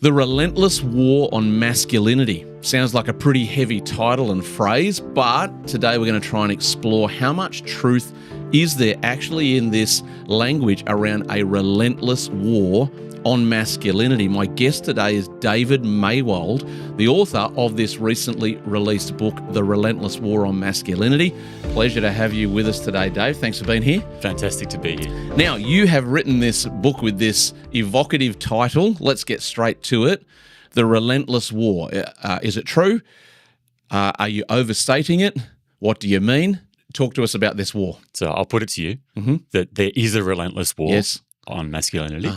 The Relentless War on Masculinity. Sounds like a pretty heavy title and phrase, but today we're going to try and explore how much truth is there actually in this language around a relentless war on masculinity. My guest today is David Maywald, the author of this recently released book, The Relentless War on Masculinity. Pleasure to have you with us today, Dave. Thanks for being here. Fantastic to be here. Now, you have written this book with this evocative title. Let's get straight to it. The Relentless War. Is it true? Are you overstating it? What do you mean? Talk to us about this war. So I'll put it to you that there is a relentless war on masculinity,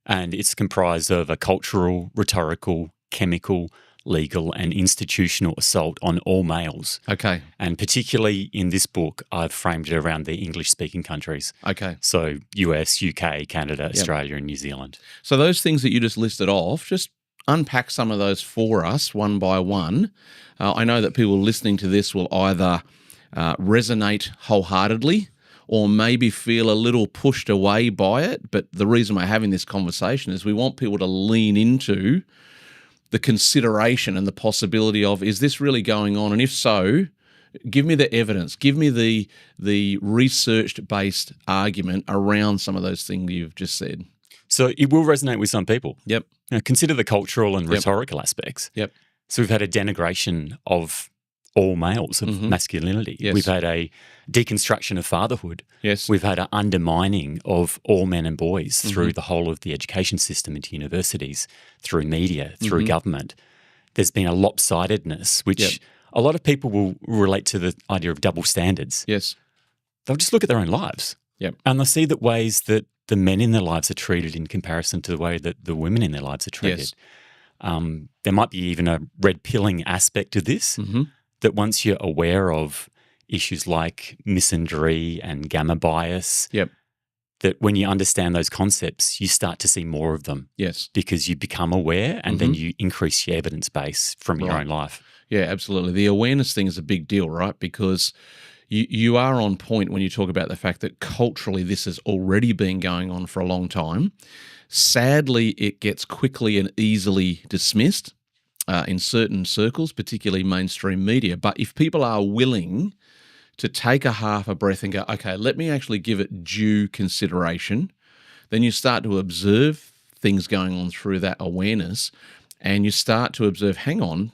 and it's comprised of a cultural, rhetorical, chemical, legal and institutional assault on all males. Okay. And particularly in this book, I've framed it around the English-speaking countries. Okay. So US, UK, Canada, Australia and New Zealand. So those things that you just listed off, just unpack some of those for us one by one. I know that people listening to this will either resonate wholeheartedly or maybe feel a little pushed away by it. But the reason we're having this conversation is we want people to lean into the consideration and the possibility of, is this really going on? And if so, give me the evidence, give me the research-based argument around some of those things you've just said. So it will resonate with some people. Yep. Now, consider the cultural and rhetorical aspects. Yep. So we've had a denigration of all males of masculinity. Yes. We've had a deconstruction of fatherhood. Yes. We've had an undermining of all men and boys through the whole of the education system into universities, through media, through government. There's been a lopsidedness, which a lot of people will relate to the idea of double standards. Yes. They'll just look at their own lives. Yep. And they'll see that ways that the men in their lives are treated in comparison to the way that the women in their lives are treated. Yes. There might be even a red pilling aspect to this, that once you're aware of issues like misandry and gamma bias, that when you understand those concepts, you start to see more of them. Yes. Because you become aware and then you increase your evidence base from your own life. Yeah, absolutely. The awareness thing is a big deal, right? Because you are on point when you talk about the fact that culturally this has already been going on for a long time. Sadly, it gets quickly and easily dismissed in certain circles, particularly mainstream media. But if people are willing to take a half a breath and go, okay, let me actually give it due consideration, then you start to observe things going on through that awareness and you start to observe, hang on,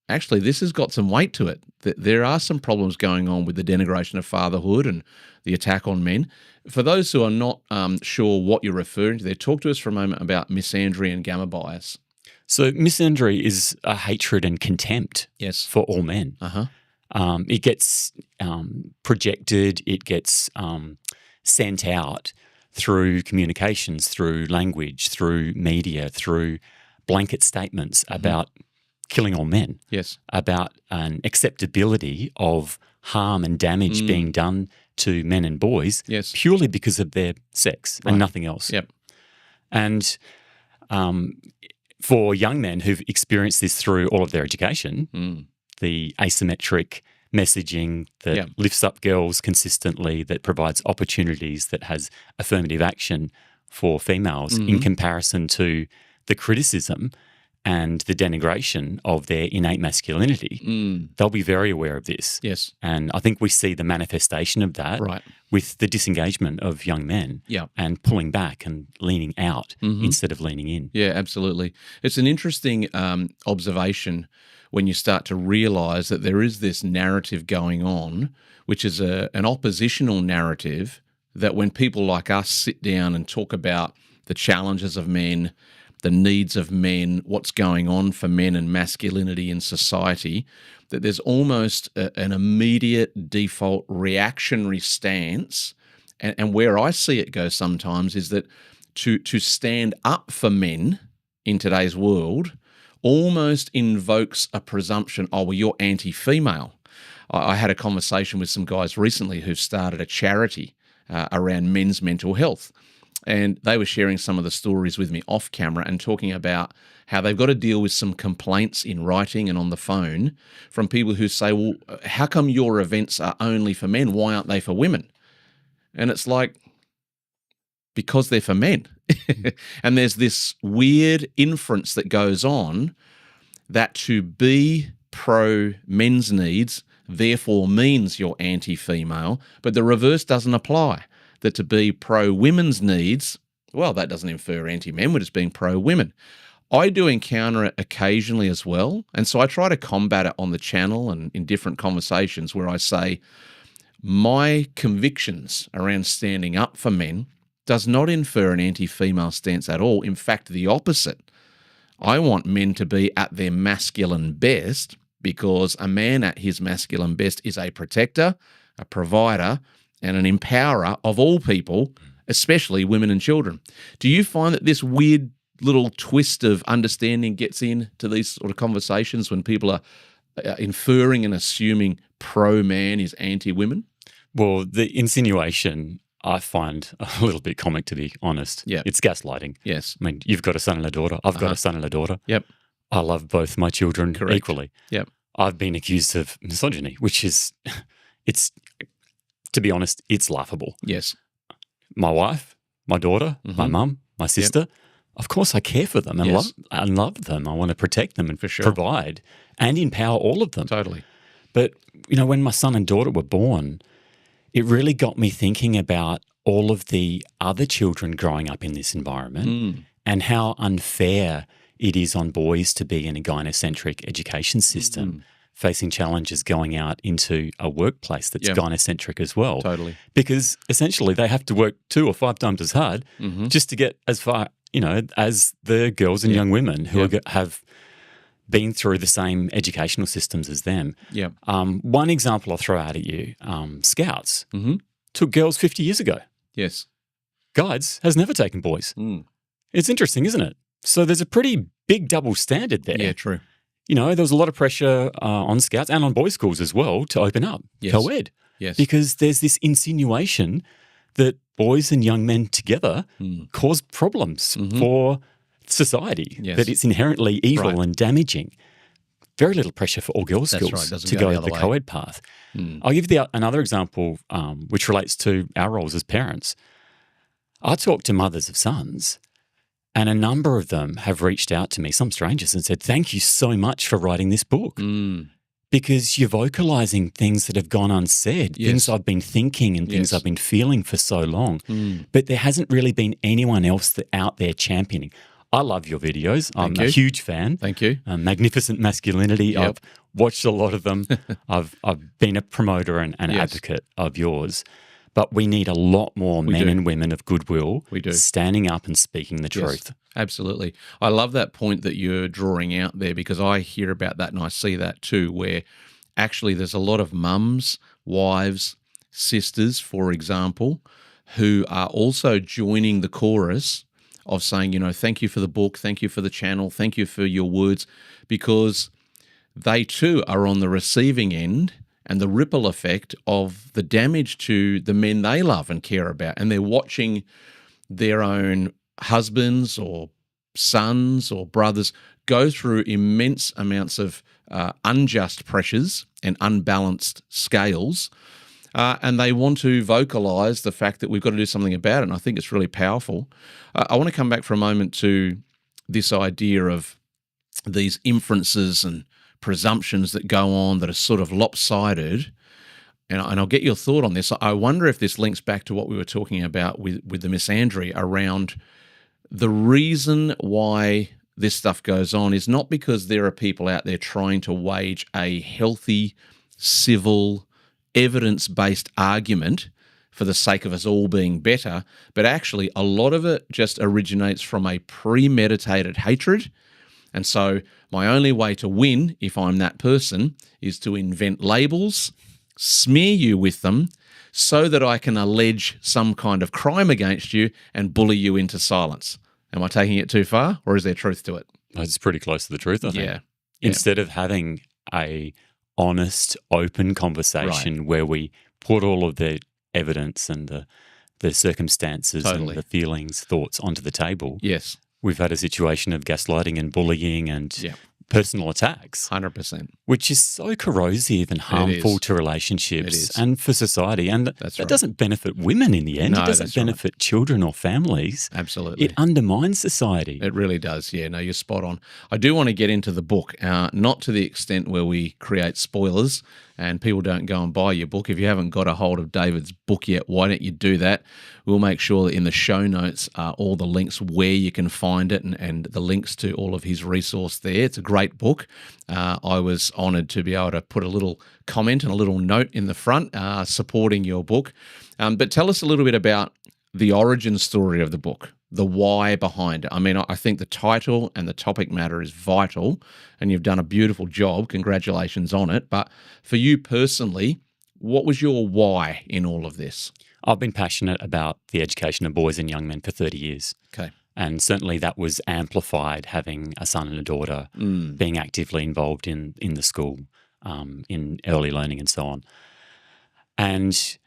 actually this has got some weight to it. There are some problems going on with the denigration of fatherhood and the attack on men. For those who are not sure what you're referring to there, talk to us for a moment about misandry and gamma bias. So misandry is a hatred and contempt for all men. It gets projected, it gets sent out through communications, through language, through media, through blanket statements about killing all men, about an acceptability of harm and damage being done to men and boys purely because of their sex and nothing else. And for young men who've experienced this through all of their education, the asymmetric messaging that lifts up girls consistently, that provides opportunities, that has affirmative action for females in comparison to the criticism and the denigration of their innate masculinity, they'll be very aware of this. Yes. And I think we see the manifestation of that with the disengagement of young men and pulling back and leaning out instead of leaning in. Yeah, absolutely. It's an interesting observation when you start to realise that there is this narrative going on, which is an oppositional narrative that when people like us sit down and talk about the challenges of men, the needs of men, what's going on for men and masculinity in society, that there's almost an immediate default reactionary stance. And where I see it go sometimes is that to stand up for men in today's world almost invokes a presumption, oh, well, you're anti-female. I had a conversation with some guys recently who've started a charity around men's mental health. And they were sharing some of the stories with me off camera and talking about how they've got to deal with some complaints in writing and on the phone from people who say, well, how come your events are only for men? Why aren't they for women? And it's like, because they're for men. And there's this weird inference that goes on that to be pro men's needs therefore means you're anti-female, but the reverse doesn't apply. That to be pro women's needs, well, that doesn't infer anti-men, we're just being pro women. I do encounter it occasionally as well, and so I try to combat it on the channel and in different conversations where I say, my convictions around standing up for men does not infer an anti-female stance at all. In fact, the opposite. I want men to be at their masculine best because a man at his masculine best is a protector, a provider, and an empowerer of all people, especially women and children. Do you find that this weird little twist of understanding gets into these sort of conversations when people are inferring and assuming pro-man is anti-women? Well, the insinuation I find a little bit comic, to be honest. Yeah. It's gaslighting. Yes. I mean, you've got a son and a daughter. I've got a son and a daughter. Yep. I love both my children equally. Yep. I've been accused of misogyny, which is, it's, to be honest, it's laughable. Yes. My wife, my daughter, my mum, my sister, of course I care for them and love them. I want to protect them and provide and empower all of them. Totally. But, you know, when my son and daughter were born, it really got me thinking about all of the other children growing up in this environment and how unfair it is on boys to be in a gynocentric education system, facing challenges going out into a workplace that's gynocentric as well. Totally. Because essentially they have to work 2 or 5 times as hard just to get as far, you know, as the girls and young women who have been through the same educational systems as them. Yeah. One example I'll throw out at you, Scouts took girls 50 years ago. Yes. Guides has never taken boys. It's interesting, isn't it? So there's a pretty big double standard there. Yeah, true. You know, there was a lot of pressure on Scouts and on boys' schools as well to open up co-ed. Yes. Because there's this insinuation that boys and young men together cause problems for society, that it's inherently evil and damaging. Very little pressure for all girls' schools to go the co-ed path. I'll give you another example which relates to our roles as parents. I talk to mothers of sons, and a number of them have reached out to me, some strangers, and said, thank you so much for writing this book. Because you're vocalizing things that have gone unsaid, things I've been thinking and things I've been feeling for so long. But there hasn't really been anyone else out there championing. I love your videos. I'm a huge fan. Thank you. Magnificent Masculinity. I've watched a lot of them. I've been a promoter and an advocate of yours. But we need a lot more men and women of goodwill standing up and speaking the truth. Absolutely. I love that point that you're drawing out there because I hear about that and I see that too, where actually there's a lot of mums, wives, sisters, for example, who are also joining the chorus of saying, you know, thank you for the book, thank you for the channel, thank you for your words, because they too are on the receiving end and the ripple effect of the damage to the men they love and care about. And they're watching their own husbands or sons or brothers go through immense amounts of unjust pressures and unbalanced scales. And they want to vocalize the fact that we've got to do something about it. And I think it's really powerful. I want to come back for a moment to this idea of these inferences and presumptions that go on that are sort of lopsided. And I'll get your thought on this. I wonder if this links back to what we were talking about with the misandry around the reason why this stuff goes on is not because there are people out there trying to wage a healthy, civil, evidence-based argument for the sake of us all being better, but actually a lot of it just originates from a premeditated hatred. And so my only way to win, if I'm that person, is to invent labels, smear you with them, so that I can allege some kind of crime against you and bully you into silence. Am I taking it too far, or is there truth to it? It's pretty close to the truth, I think. Yeah. Instead of having a honest, open conversation where we put all of the evidence and the circumstances and the feelings, thoughts onto the table. Yes. We've had a situation of gaslighting and bullying and personal attacks. 100%. Which is so corrosive and harmful to relationships and for society. And that doesn't benefit women in the end. No, it doesn't benefit children or families. Absolutely. It undermines society. It really does. Yeah, no, you're spot on. I do want to get into the book, not to the extent where we create spoilers and people don't go and buy your book. If you haven't got a hold of David's book yet, why don't you do that? We'll make sure that in the show notes are all the links where you can find it and the links to all of his resource there. It's a great book. I was honoured to be able to put a little comment and a little note in the front supporting your book. But tell us a little bit about the origin story of the book, the why behind it. I mean, I think the title and the topic matter is vital, and you've done a beautiful job. Congratulations on it. But for you personally, what was your why in all of this? I've been passionate about the education of boys and young men for 30 years. Okay. And certainly that was amplified having a son and a daughter, being actively involved in the school, in early learning and so on. And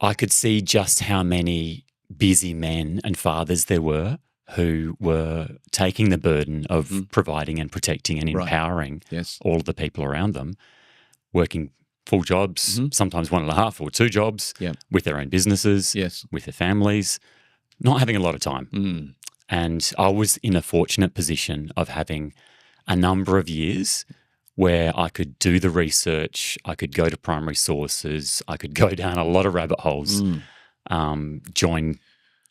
I could see just how many busy men and fathers there were who were taking the burden of providing and protecting and empowering all of the people around them, working full jobs, sometimes 1.5 or 2 jobs, with their own businesses, with their families, not having a lot of time. And I was in a fortunate position of having a number of years where I could do the research, I could go to primary sources, I could go down a lot of rabbit holes, join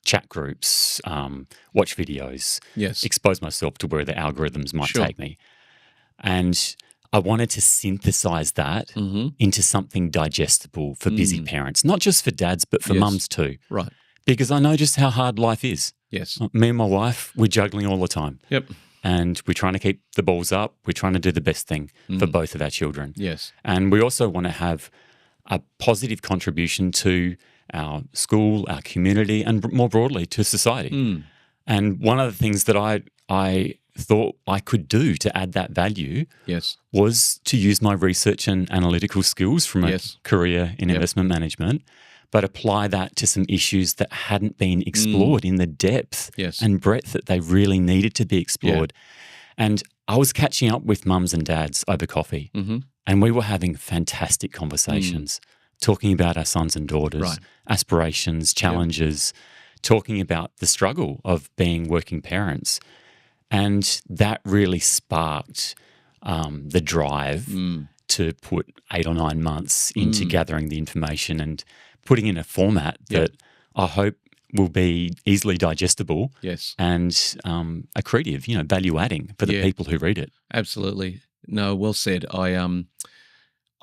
chat groups, watch videos, expose myself to where the algorithms might take me. And I wanted to synthesize that into something digestible for busy parents, not just for dads, but for mums too. Right. Because I know just how hard life is. Yes. Me and my wife, we're juggling all the time. Yep. And we're trying to keep the balls up. We're trying to do the best thing for both of our children. Yes. And we also want to have a positive contribution to our school, our community, and more broadly to society. And one of the things that I thought I could do to add that value was to use my research and analytical skills from a career in investment management, but apply that to some issues that hadn't been explored in the depth and breadth that they really needed to be explored. And I was catching up with mums and dads over coffee, and we were having fantastic conversations, talking about our sons and daughters, aspirations, challenges, talking about the struggle of being working parents. And that really sparked the drive to put 8 or 9 months into gathering the information and putting in a format that I hope will be easily digestible and accretive, value adding for the people who read it. Absolutely. No, well said.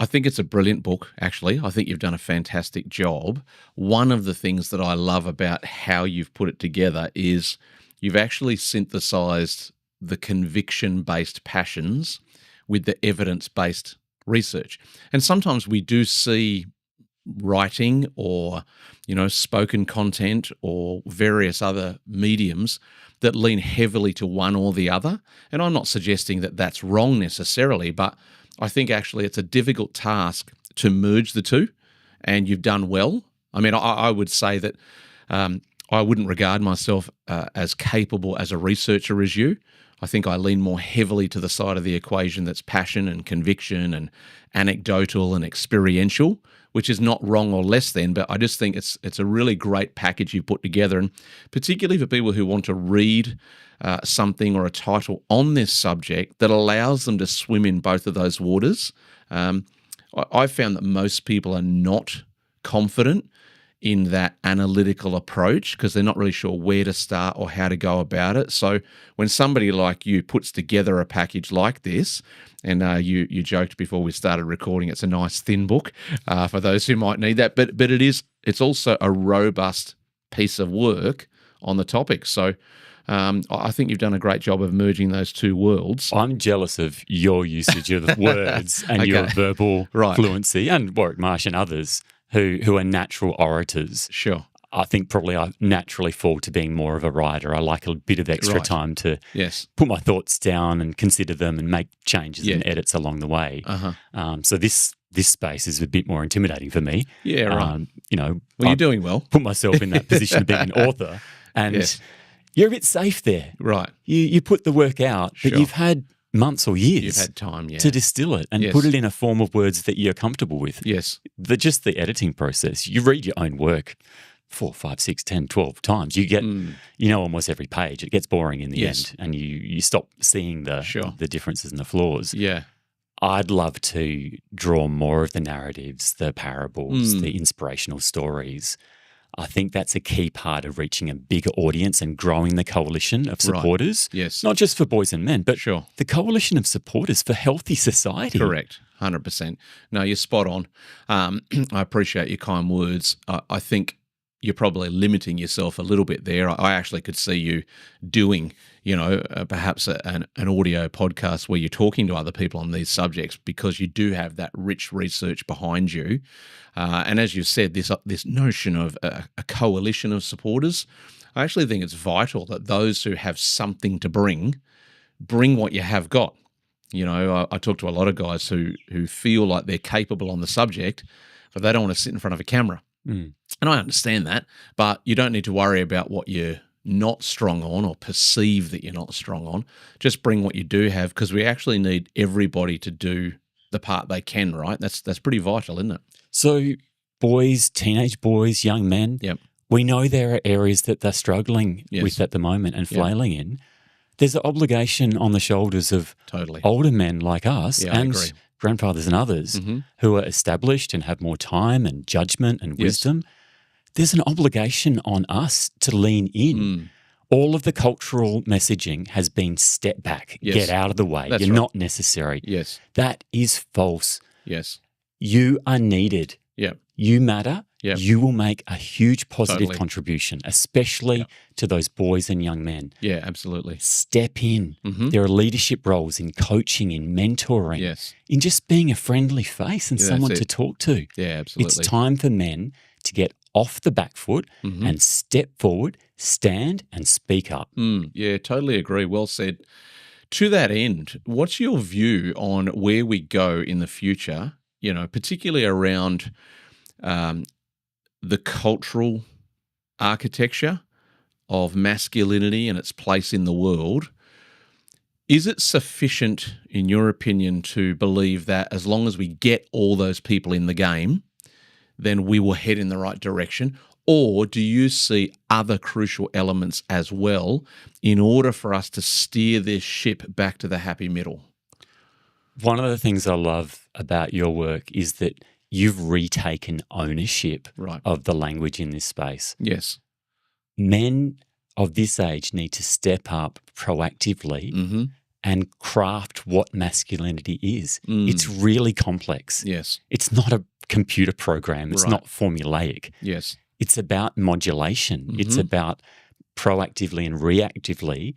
I think it's a brilliant book, actually. I think you've done a fantastic job. One of the things that I love about how you've put it together is you've actually synthesized the conviction-based passions with the evidence-based research. And sometimes we do see writing or, spoken content or various other mediums that lean heavily to one or the other. And I'm not suggesting that that's wrong necessarily, but I think actually it's a difficult task to merge the two, and you've done well. I mean, I would say that I wouldn't regard myself as capable as a researcher as you. I think I lean more heavily to the side of the equation that's passion and conviction and anecdotal and experiential, which is not wrong or less than, but I just think it's a really great package you put together, and particularly for people who want to read something or a title on this subject that allows them to swim in both of those waters. I found that most people are not confident in that analytical approach because they're not really sure where to start or how to go about it. So when somebody like you puts together a package like this, and you joked before we started recording, it's a nice thin book for those who might need that, but it's also a robust piece of work on the topic. So I think you've done a great job of merging those two worlds. I'm jealous of your usage of words and your verbal fluency, and Warwick Marsh and others who are natural orators. Sure. I think probably I naturally fall to being more of a writer. I like a bit of extra time to put my thoughts down and consider them and make changes and edits along the way. So this space is a bit more intimidating for me. Yeah, right. Well, you're doing well. Put myself in that position of being an author, and you're a bit safe there. Right. You put the work out, but you've had months or years. You've had time, to distill it and put it in a form of words that you're comfortable with. Yes. Just the editing process. You read your own work 4, 5, 6, 10, 12 times. You get, almost every page. It gets boring in the end, and you stop seeing the differences and the flaws. Yeah. I'd love to draw more of the narratives, the parables, the inspirational stories. I think that's a key part of reaching a bigger audience and growing the coalition of supporters. Right. Yes. Not just for boys and men, but sure. the coalition of supporters for healthy society. Correct. 100%. No, you're spot on. I appreciate your kind words. I think you're probably limiting yourself a little bit there. I actually could see you doing, perhaps an audio podcast where you're talking to other people on these subjects, because you do have that rich research behind you. And as you said, this notion of a coalition of supporters, I actually think it's vital that those who have something to bring what you have got. I talk to a lot of guys who feel like they're capable on the subject, but they don't want to sit in front of a camera. And I understand that, but you don't need to worry about what you're not strong on or perceive that you're not strong on. Just bring what you do have, because we actually need everybody to do the part they can, right? That's pretty vital, isn't it? So boys, teenage boys, young men, we know there are areas that they're struggling with at the moment and flailing in. There's an obligation on the shoulders of older men like us and grandfathers and others who are established and have more time and judgment and wisdom. There's an obligation on us to lean in. All of the cultural messaging has been step back, get out of the way, you're not necessary. Yes. That is false. Yes. You are needed. You matter. You will make a huge positive contribution, especially to those boys and young men. Yeah, absolutely. Step in. There are leadership roles in coaching, in mentoring, in just being a friendly face and someone to talk to. Yeah, absolutely. It's time for men to get off the back foot and step forward, stand and speak up. Yeah, totally agree. Well said. To that end, what's your view on where we go in the future, particularly around the cultural architecture of masculinity and its place in the world? Is it sufficient, in your opinion, to believe that as long as we get all those people in the game, then we will head in the right direction? Or do you see other crucial elements as well in order for us to steer this ship back to the happy middle? One of the things I love about your work is that you've retaken ownership of the language in this space. Yes. Men of this age need to step up proactively and craft what masculinity is. It's really complex. Yes. It's not a computer program. It's not formulaic. Yes. It's about modulation. It's about proactively and reactively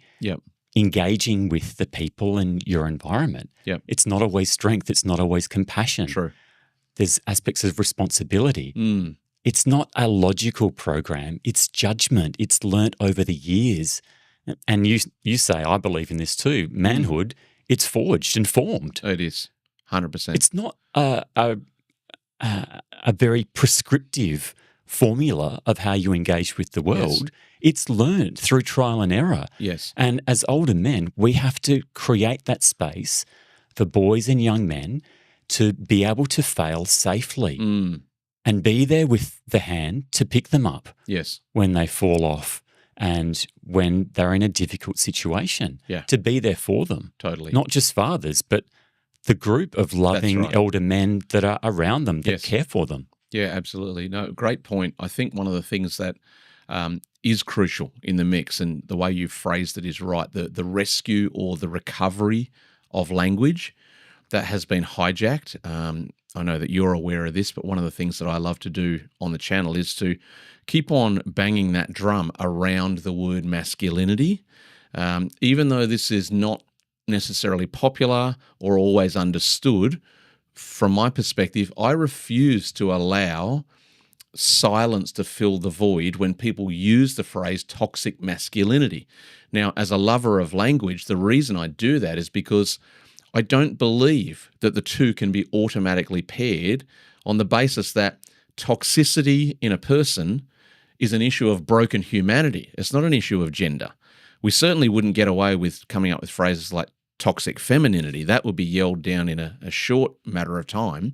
engaging with the people in your environment. It's not always strength. It's not always compassion. True. There's aspects of responsibility. It's not a logical program. It's judgment. It's learnt over the years. And you say, I believe in this too, manhood, it's forged and formed. It is, 100%. It's not a very prescriptive formula of how you engage with the world. It's learned through trial and error. Yes. And as older men, we have to create that space for boys and young men to be able to fail safely and be there with the hand to pick them up when they fall off and when they're in a difficult situation, to be there for them. Totally. Not just fathers, but the group of loving elder men that are around them that care for them. Yeah, absolutely. No, great point. I think one of the things that is crucial in the mix, and the way you phrased it is right, the rescue or the recovery of language that has been hijacked. I know that you're aware of this, but one of the things that I love to do on the channel is to keep on banging that drum around the word masculinity. Even though this is not necessarily popular or always understood, from my perspective, I refuse to allow silence to fill the void when people use the phrase toxic masculinity. Now, as a lover of language, the reason I do that is because I don't believe that the two can be automatically paired on the basis that toxicity in a person is an issue of broken humanity. It's not an issue of gender. We certainly wouldn't get away with coming up with phrases like toxic femininity. That would be yelled down in a short matter of time.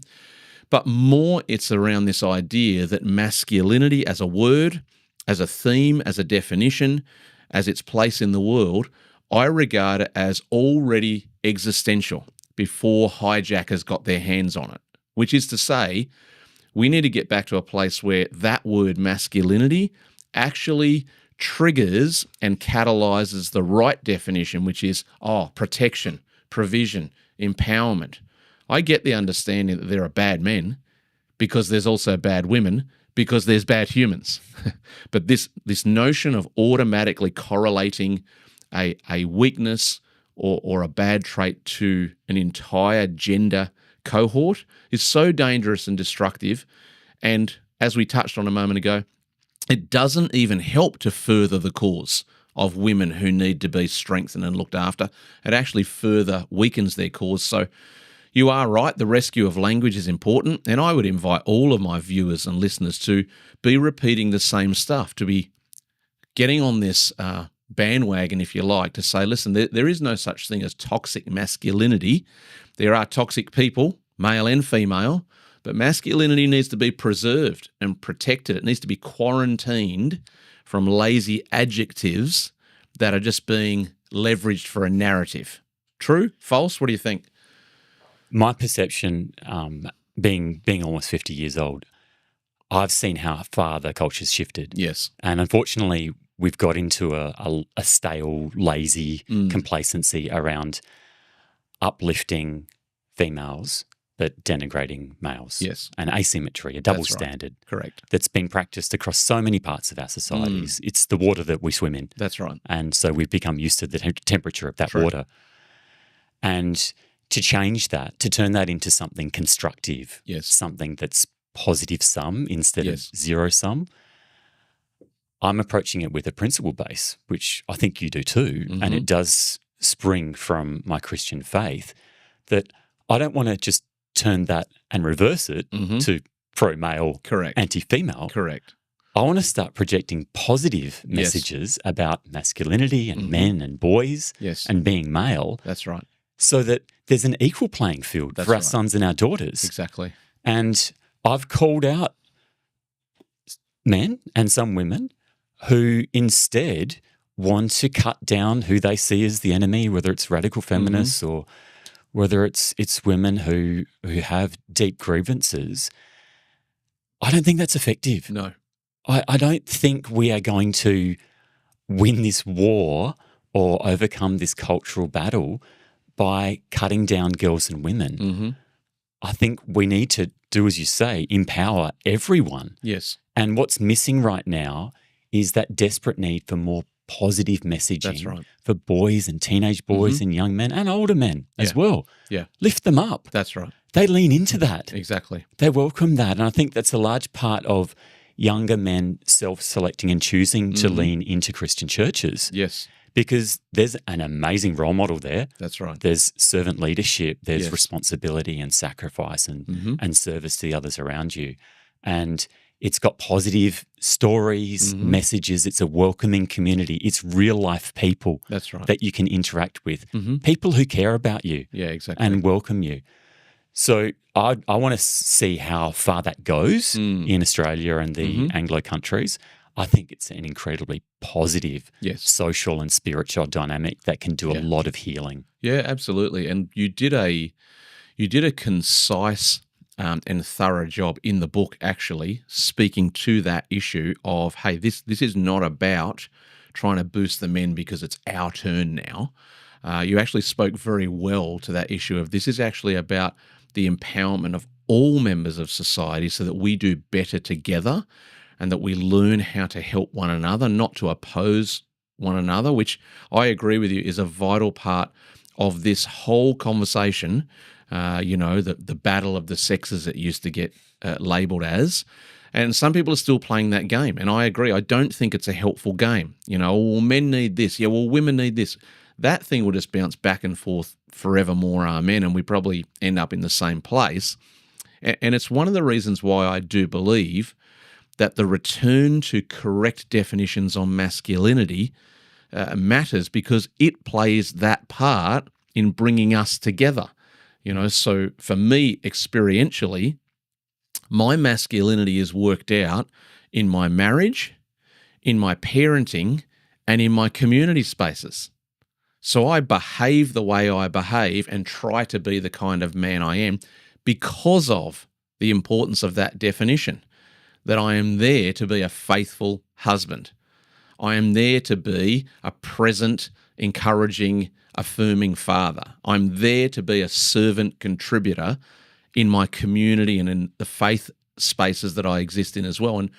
But more it's around this idea that masculinity as a word, as a theme, as a definition, as its place in the world, I regard it as already existential before hijackers got their hands on it, which is to say, we need to get back to a place where that word masculinity actually triggers and catalyzes the right definition, which is, protection, provision, empowerment. I get the understanding that there are bad men because there's also bad women because there's bad humans. But this notion of automatically correlating a weakness or a bad trait to an entire gender cohort is so dangerous and destructive. And as we touched on a moment ago, it doesn't even help to further the cause of women who need to be strengthened and looked after. It actually further weakens their cause. So you are right, the rescue of language is important, and I would invite all of my viewers and listeners to be repeating the same stuff, to be getting on this bandwagon, if you like, to say, listen, there is no such thing as toxic masculinity. There are toxic people, male and female, but masculinity needs to be preserved and protected. It needs to be quarantined from lazy adjectives that are just being leveraged for a narrative. True? False? What do you think? My perception, being almost 50 years old, I've seen how far the culture's shifted. Yes. And unfortunately, we've got into a stale, lazy complacency around uplifting females but denigrating males. Yes. And asymmetry, a double standard. Correct. That's being practiced across so many parts of our societies. It's the water that we swim in. That's right. And so we've become used to the temperature of that water. And to change that, to turn that into something constructive, something that's positive sum instead of zero sum, I'm approaching it with a principle base, which I think you do too, and it does spring from my Christian faith, that I don't want to just turn that and reverse it to pro-male, anti-female. Correct. I want to start projecting positive messages about masculinity and men and boys and being male. That's right. So that there's an equal playing field for our sons and our daughters. Exactly. And I've called out men and some women who instead want to cut down who they see as the enemy, whether it's radical feminists or whether it's women who have deep grievances. I don't think that's effective. No. I don't think we are going to win this war or overcome this cultural battle by cutting down girls and women. I think we need to do, as you say, empower everyone. Yes. And what's missing right now is that desperate need for more positive messaging for boys and teenage boys and young men and older men as well. Yeah. Lift them up. That's right. They lean into that. Exactly. They welcome that. And I think that's a large part of younger men self-selecting and choosing to lean into Christian churches. Yes. Because there's an amazing role model there. That's right. There's servant leadership, there's responsibility and sacrifice and service to the others around you. And it's got positive stories, messages. It's a welcoming community. It's real life people that you can interact with, people who care about you and welcome you. So I want to see how far that goes in Australia and the Anglo countries. I think it's an incredibly positive social and spiritual dynamic that can do a lot of healing. Yeah, absolutely. And you did a concise and thorough job in the book, actually speaking to that issue of, hey, this is not about trying to boost the men because it's our turn now. You actually spoke very well to that issue of this is actually about the empowerment of all members of society so that we do better together and that we learn how to help one another, not to oppose one another, which I agree with you is a vital part of this whole conversation. The battle of the sexes it used to get labelled as. And some people are still playing that game. And I agree. I don't think it's a helpful game. Well, men need this. Yeah, well, women need this. That thing will just bounce back and forth forevermore, amen, and we probably end up in the same place. And it's one of the reasons why I do believe that the return to correct definitions on masculinity matters, because it plays that part in bringing us together. So for me, experientially, my masculinity is worked out in my marriage, in my parenting, and in my community spaces. So I behave the way I behave and try to be the kind of man I am because of the importance of that definition, that I am there to be a faithful husband. I am there to be a present, encouraging, affirming father. I'm there to be a servant contributor in my community and in the faith spaces that I exist in as well. And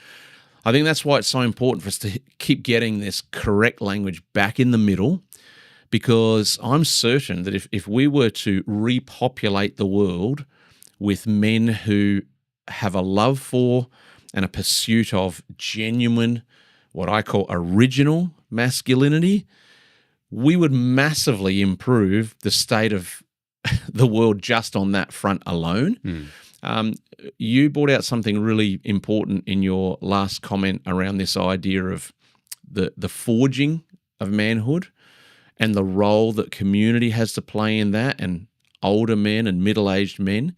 I think that's why it's so important for us to keep getting this correct language back in the middle, because I'm certain that if we were to repopulate the world with men who have a love for and a pursuit of genuine, what I call original masculinity, we would massively improve the state of the world just on that front alone. You brought out something really important in your last comment around this idea of the forging of manhood and the role that community has to play in that, and older men and middle-aged men.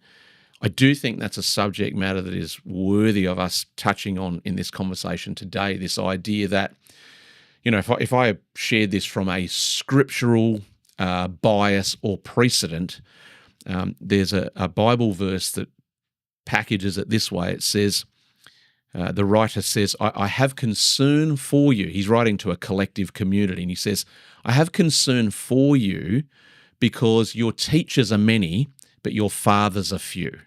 I do think that's a subject matter that is worthy of us touching on in this conversation today, this idea that, if I shared this from a scriptural bias or precedent, there's a Bible verse that packages it this way. It says, the writer says, I have concern for you. He's writing to a collective community, and he says, I have concern for you because your teachers are many, but your fathers are few.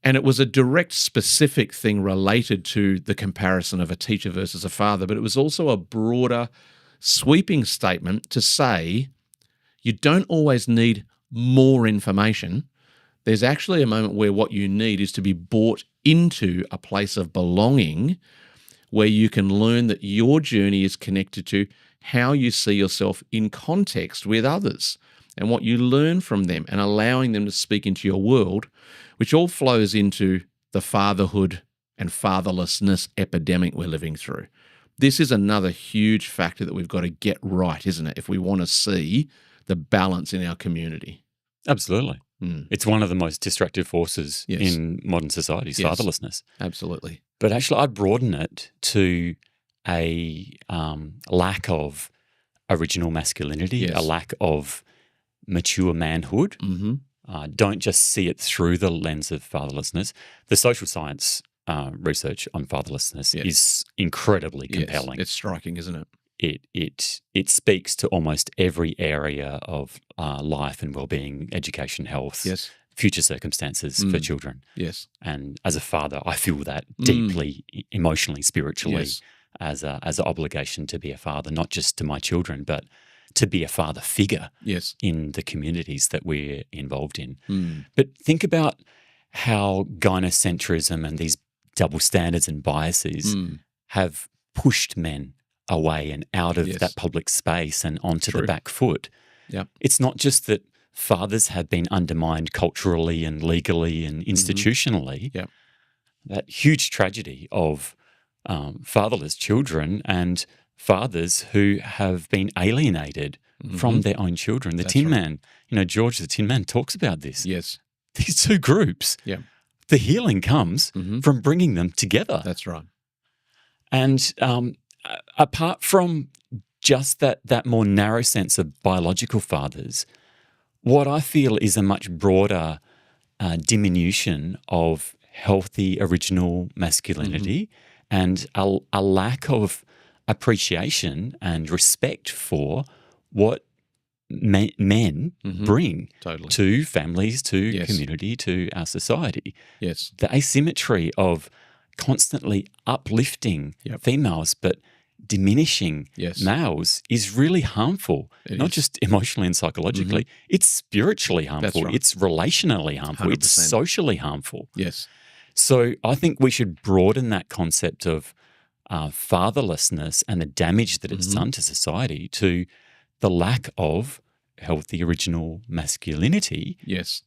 And it was a direct, specific thing related to the comparison of a teacher versus a father, but it was also a broader, sweeping statement to say you don't always need more information. There's actually a moment where what you need is to be brought into a place of belonging where you can learn that your journey is connected to how you see yourself in context with others and what you learn from them, and allowing them to speak into your world, which all flows into the fatherhood and fatherlessness epidemic we're living through. This is another huge factor that we've got to get right, isn't it, if we want to see the balance in our community? Absolutely. It's one of the most destructive forces in modern society, fatherlessness. Absolutely. But actually, I'd broaden it to a lack of original masculinity, a lack of mature manhood. Don't just see it through the lens of fatherlessness. The social science research on fatherlessness is incredibly compelling. It's striking, isn't it? It speaks to almost every area of life and well-being, education, health, future circumstances for children. Yes. And as a father, I feel that deeply, emotionally, spiritually, as an obligation to be a father, not just to my children, but to be a father figure in the communities that we're involved in. But think about how gynocentrism and these double standards and biases have pushed men away and out of that public space and onto the back foot. It's not just that fathers have been undermined culturally and legally and institutionally. That huge tragedy of fatherless children and fathers who have been alienated from their own children. The Tin Man, George the Tin Man talks about this. These two groups, the healing comes from bringing them together. That's right. And apart from just that more narrow sense of biological fathers, what I feel is a much broader diminution of healthy original masculinity and a lack of appreciation and respect for what men bring to families, to community, to our society. The asymmetry of constantly uplifting females but diminishing males is really harmful, not just emotionally and psychologically. It's spiritually harmful. It's relationally harmful. 100%. It's socially harmful. So I think we should broaden that concept of fatherlessness and the damage that it's done to society to the lack of healthy original masculinity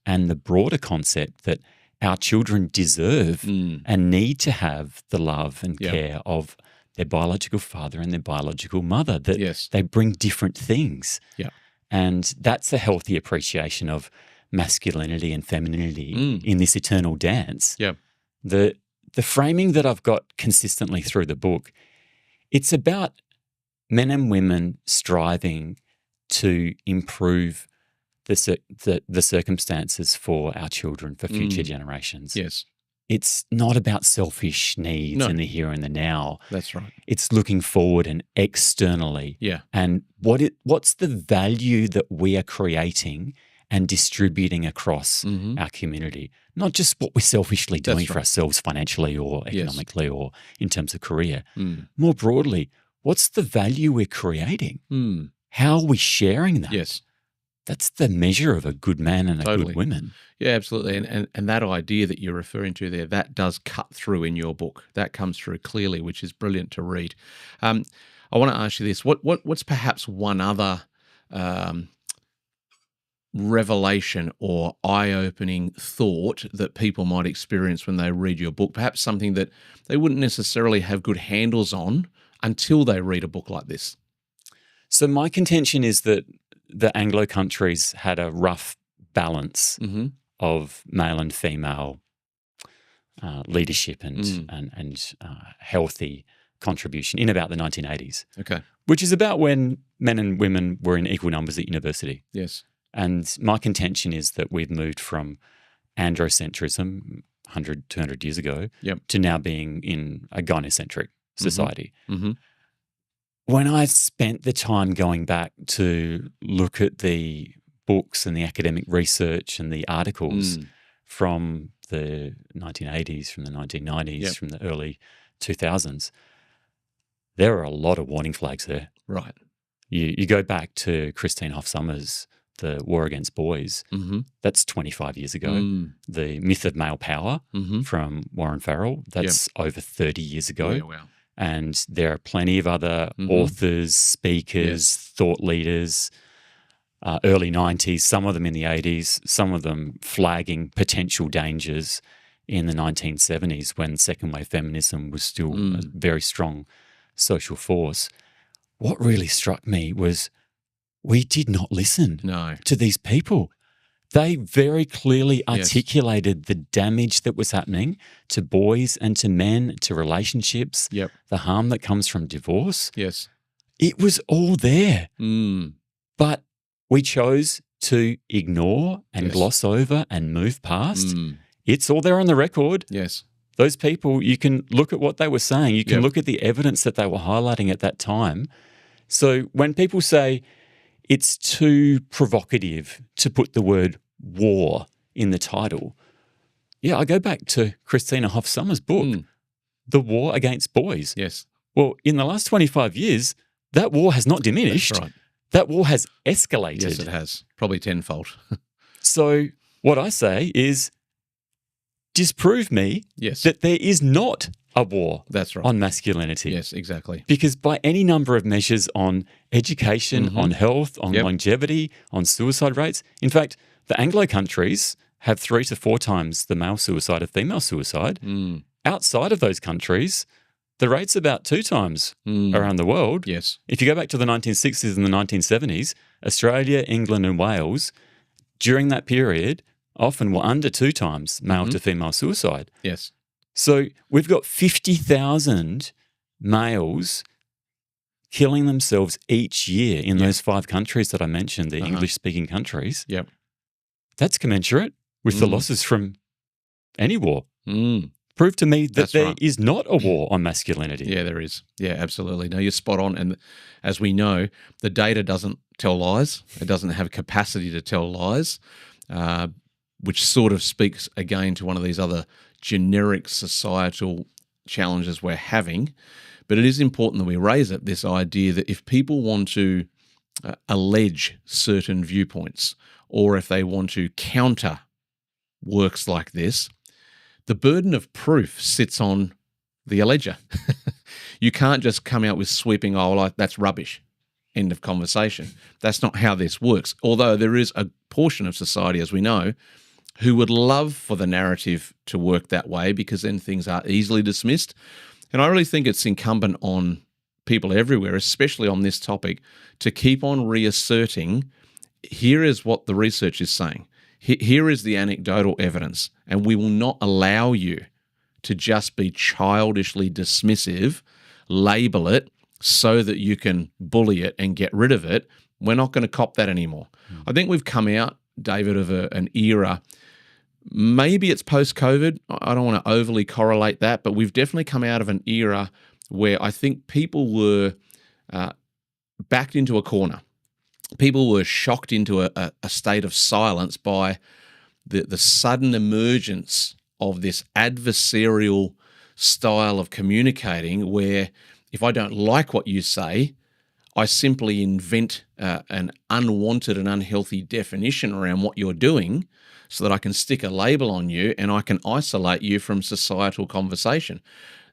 and the broader concept that our children deserve and need to have the love and care of their biological father and their biological mother, that they bring different things. And that's a healthy appreciation of masculinity and femininity in this eternal dance. Yeah. The framing that I've got consistently through the book, it's about men and women striving to improve the circumstances for our children, for future generations. Yes. It's not about selfish needs in the here and the now. That's right. It's looking forward and externally. Yeah. And what's the value that we are creating and distributing across our community? Not just what we're selfishly doing for ourselves financially or economically or in terms of career. More broadly, what's the value we're creating? How are we sharing that? Yes. That's the measure of a good man and a good woman. Yeah, absolutely. And that idea that you're referring to there, that does cut through in your book. That comes through clearly, which is brilliant to read. I want to ask you this. What's perhaps one other revelation or eye-opening thought that people might experience when they read your book? Perhaps something that they wouldn't necessarily have good handles on until they read a book like this. So my contention is that the Anglo countries had a rough balance of male and female leadership and healthy contribution in about the 1980s. Okay. Which is about when men and women were in equal numbers at university. Yes. And my contention is that we've moved from androcentrism 100, 200 years ago to now being in a gynocentric society. When I spent the time going back to look at the books and the academic research and the articles from the 1980s, from the 1990s, from the early 2000s, there are a lot of warning flags there. Right. You go back to Christine Hoff Sommers, The War Against Boys, that's 25 years ago. The Myth of Male Power from Warren Farrell, that's over 30 years ago. Yeah, wow. And there are plenty of other authors, speakers, thought leaders, early 90s, some of them in the 80s, some of them flagging potential dangers in the 1970s when second wave feminism was still a very strong social force. What really struck me was we did not listen to these people. They very clearly articulated the damage that was happening to boys and to men, to relationships, the harm that comes from divorce. Yes. It was all there. But we chose to ignore and gloss over and move past. It's all there on the record. Yes. Those people, you can look at what they were saying. You can look at the evidence that they were highlighting at that time. So when people say it's too provocative to put the word war in the title, I go back to Christina Hoff Sommers' book, The War Against Boys. Yes. Well, in the last 25 years, that war has not diminished. That's right. That war has escalated. Yes, it has. Probably tenfold. So what I say is disprove me that there is not a war on masculinity. Yes, exactly. Because by any number of measures on education, on health, on longevity, on suicide rates, in fact, the Anglo countries have 3 to 4 times the male suicide of female suicide. Outside of those countries, the rate's about 2 times around the world. Yes. If you go back to the 1960s and the 1970s, Australia, England and Wales, during that period, often were under 2 times male to female suicide. Yes. So we've got 50,000 males killing themselves each year in those 5 countries that I mentioned, the English-speaking countries. Yep. That's commensurate with the losses from any war. Prove to me that there is not a war on masculinity. Yeah, there is. Yeah, absolutely. No, you're spot on. And as we know, the data doesn't tell lies. It doesn't have capacity to tell lies, which sort of speaks again to one of these other generic societal challenges we're having. But it is important that we raise it, this idea that if people want to allege certain viewpoints, or if they want to counter works like this, the burden of proof sits on the alleger. You can't just come out with sweeping, that's rubbish, end of conversation. That's not how this works. Although there is a portion of society, as we know, who would love for the narrative to work that way because then things are easily dismissed. And I really think it's incumbent on people everywhere, especially on this topic, to keep on reasserting here is what the research is saying. Here is the anecdotal evidence, and we will not allow you to just be childishly dismissive, label it so that you can bully it and get rid of it. We're not going to cop that anymore. I think we've come out, David, of an era. Maybe it's post-COVID. I don't want to overly correlate that, but we've definitely come out of an era where I think people were backed into a corner. People were shocked into a state of silence by the sudden emergence of this adversarial style of communicating where if I don't like what you say, I simply invent an unwanted and unhealthy definition around what you're doing so that I can stick a label on you and I can isolate you from societal conversation.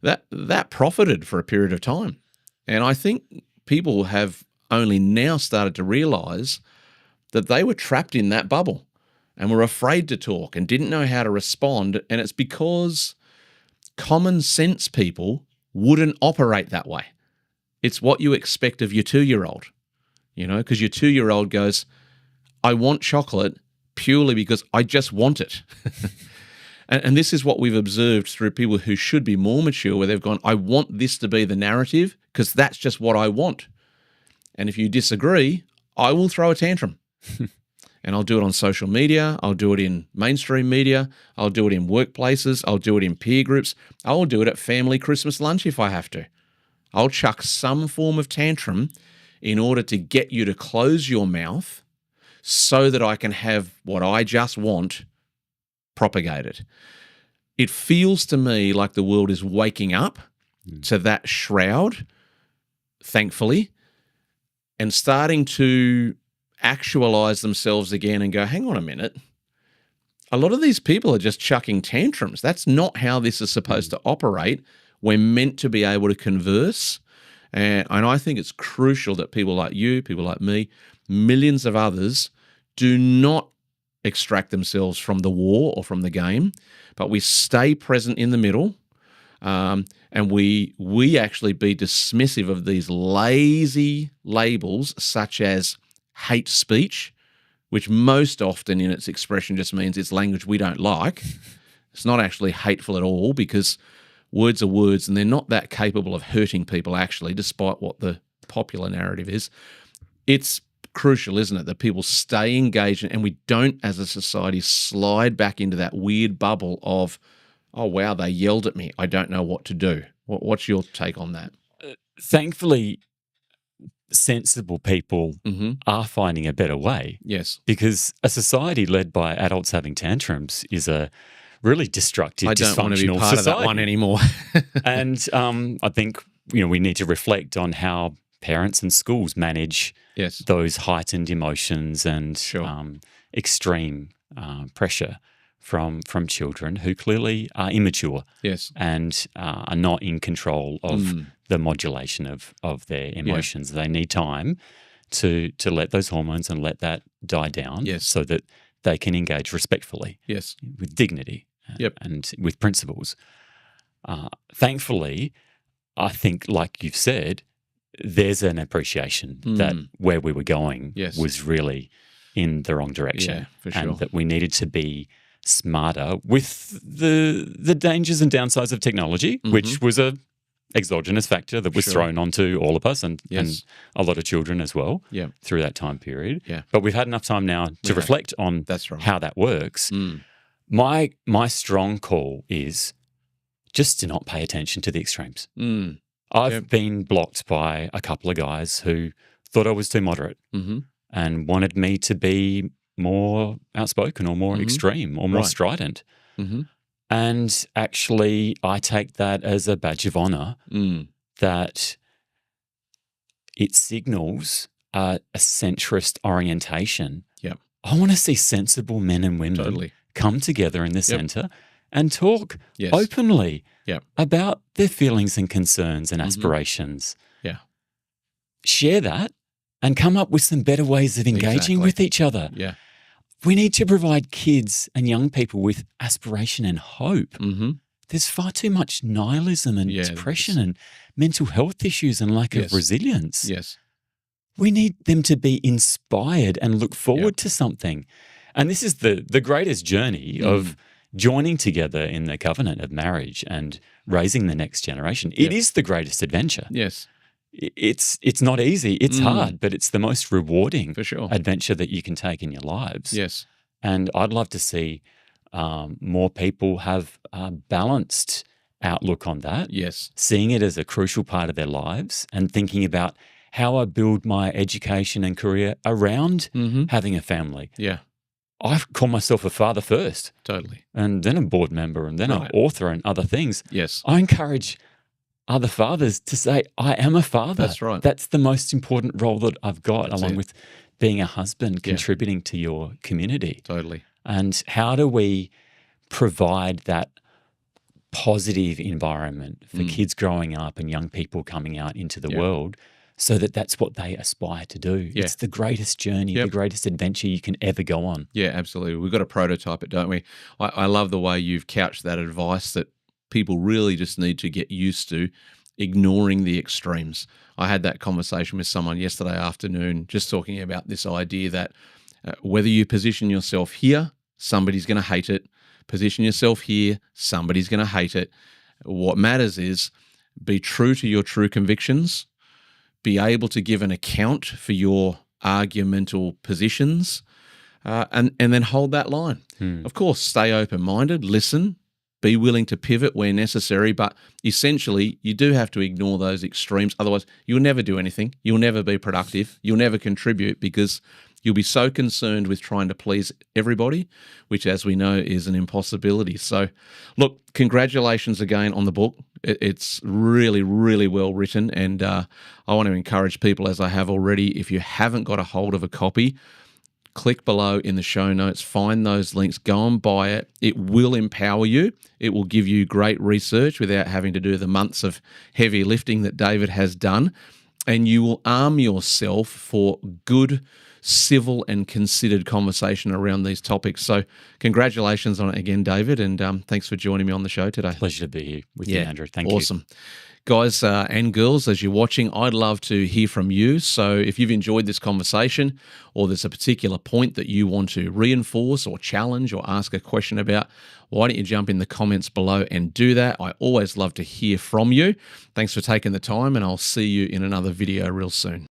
That profited for a period of time. And I think people have only now started to realize that they were trapped in that bubble and were afraid to talk and didn't know how to respond. And it's because common sense people wouldn't operate that way. It's what you expect of your 2-year-old, because your 2-year-old goes, I want chocolate purely because I just want it. And this is what we've observed through people who should be more mature, where they've gone, I want this to be the narrative because that's just what I want. And if you disagree, I will throw a tantrum. And I'll do it on social media. I'll do it in mainstream media. I'll do it in workplaces. I'll do it in peer groups. I'll do it at family Christmas lunch if I have to. I'll chuck some form of tantrum in order to get you to close your mouth so that I can have what I just want propagated. It feels to me like the world is waking up to that shroud, thankfully, and starting to actualize themselves again and go, hang on a minute. A lot of these people are just chucking tantrums. That's not how this is supposed to operate. We're meant to be able to converse. And I think it's crucial that people like you, people like me, millions of others do not extract themselves from the war or from the game, but we stay present in the middle. And we actually be dismissive of these lazy labels such as hate speech, which most often in its expression just means it's language we don't like. It's not actually hateful at all because words are words and they're not that capable of hurting people actually, despite what the popular narrative is. It's crucial, isn't it, that people stay engaged and we don't as a society slide back into that weird bubble of, oh, wow, they yelled at me. I don't know what to do. What's your take on that? Thankfully, sensible people are finding a better way. Yes. Because a society led by adults having tantrums is a really destructive, dysfunctional society. I don't want to be part of that one anymore. And I think we need to reflect on how parents and schools manage those heightened emotions and extreme pressure from children who clearly are immature and are not in control of the modulation of their emotions. They need time to let those hormones and let that die down so that they can engage respectfully with dignity and with principles. Thankfully, I think, like you've said, there's an appreciation that where we were going was really in the wrong direction and that we needed to be smarter with the dangers and downsides of technology, which was a exogenous factor that was thrown onto all of us and a lot of children as well through that time period. But we've had enough time now to reflect on how that works. My strong call is just to not pay attention to the extremes. I've been blocked by a couple of guys who thought I was too moderate and wanted me to be more outspoken or more extreme or more strident. And actually, I take that as a badge of honor that it signals a centrist orientation. I want to see sensible men and women come together in the center and talk openly about their feelings and concerns and aspirations. Share that and come up with some better ways of engaging with each other. We need to provide kids and young people with aspiration and hope. There's far too much nihilism and depression and mental health issues and lack of resilience. We need them to be inspired and look forward to something. And this is the greatest journey of joining together in the covenant of marriage and raising the next generation. It is the greatest adventure. Yes. It's not easy. It's hard, but it's the most rewarding for sure adventure that you can take in your lives. Yes. And I'd love to see more people have a balanced outlook on that. Yes. Seeing it as a crucial part of their lives and thinking about how I build my education and career around having a family. Yeah. I call myself a father first. Totally. And then a board member and then an author and other things. Yes. I encourage other fathers to say, I am a father. That's right. That's the most important role that I've got, along with being a husband, contributing to your community. Totally. And how do we provide that positive environment for kids growing up and young people coming out into the world so that that's what they aspire to do? It's the greatest journey, the greatest adventure you can ever go on. Yeah, absolutely. We've got to prototype it, don't we? I love the way you've couched that advice that people really just need to get used to ignoring the extremes. I had that conversation with someone yesterday afternoon just talking about this idea that whether you position yourself here, somebody's going to hate it. Position yourself here, somebody's going to hate it. What matters is be true to your true convictions, be able to give an account for your argumental positions, and then hold that line. Of course, stay open-minded, listen, be willing to pivot where necessary, but essentially you do have to ignore those extremes. Otherwise, you'll never do anything. You'll never be productive. You'll never contribute because you'll be so concerned with trying to please everybody, which, as we know, is an impossibility. So, look, congratulations again on the book. It's really, really well written, and I want to encourage people, as I have already, if you haven't got a hold of a copy, click below in the show notes, find those links, go and buy it. It will empower you. It will give you great research without having to do the months of heavy lifting that David has done, and you will arm yourself for good, civil and considered conversation around these topics. So congratulations on it again, David, and thanks for joining me on the show today. Pleasure to be here with you, Andrew. Thank you. Awesome. Guys and girls, as you're watching, I'd love to hear from you. So if you've enjoyed this conversation or there's a particular point that you want to reinforce or challenge or ask a question about, why don't you jump in the comments below and do that? I always love to hear from you. Thanks for taking the time, and I'll see you in another video real soon.